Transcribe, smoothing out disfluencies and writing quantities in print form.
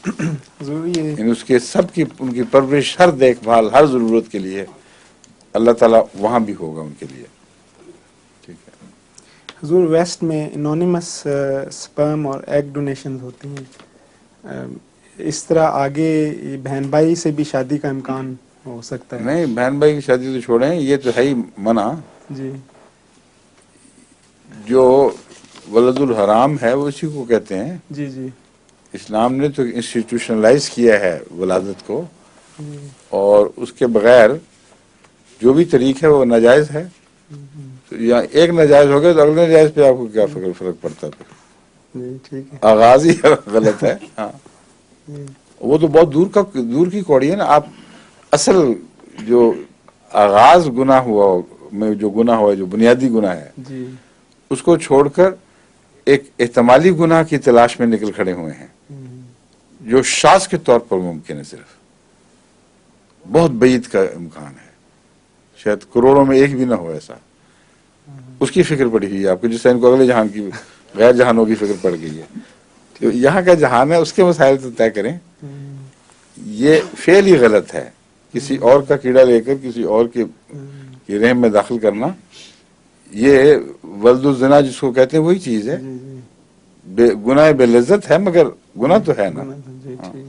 حضور یہ یعنی اس کے سب کی ان کی پرورش، ہر دیکھ بھال، ہر ضرورت کے لیے اللہ تعالیٰ وہاں بھی ہوگا ان کے لیے. ٹھیک ہے. حضور ویسٹ میں انونیمس سپرم اور ایگ ڈونیشنز ہوتی ہیں، اس طرح آگے بہن بھائی سے بھی شادی کا امکان ہو سکتا ہے؟ نہیں، بہن بھائی کی شادی تو چھوڑیں، یہ تو ہے ہی منع. جی جو ولد الحرام ہے وہ اسی کو کہتے ہیں. جی جی اسلام نے تو انسٹیٹیوشنلائز کیا ہے ولادت کو، جی اور اس کے بغیر جو بھی طریق ہے وہ ناجائز ہے. یا ایک ناجائز ہو گیا تو اگلے ناجائز پہ آپ کو کیا فرق پڑتا ہے؟ جی ٹھیک ہے. آغاز ہی غلط ہے. ہاں، جی وہ تو بہت دور کی کوڑی ہے نا. آپ اصل جو آغاز گناہ ہوا میں جو گناہ ہوا، جو بنیادی گناہ ہے، جی اس کو چھوڑ کر ایک احتمالی گناہ کی تلاش میں نکل کھڑے ہوئے ہیں، جو شاذ کے طور پر ممکن ہے. صرف بہت بعید کا امکان ہے، شاید کروڑوں میں ایک بھی نہ ہو ایسا. اس کی فکر پڑی ہوئی ہے آپ کو، جس سے ان کو اگلے جہان کی، غیر جہانوں کی فکر پڑ گئی ہے. تو یہاں کا جہان ہے، اس کے مسائل تو طے کریں. یہ فعل ہی غلط ہے. کسی اور کا کیڑا لے کر کسی اور کی رحم میں داخل کرنا، یہ ولد الزنا جس کو کہتے ہیں وہی چیز ہے. جی جی گناہ بے لذت ہے، مگر گناہ تو ہے نا. جی ہاں. ٹھیک.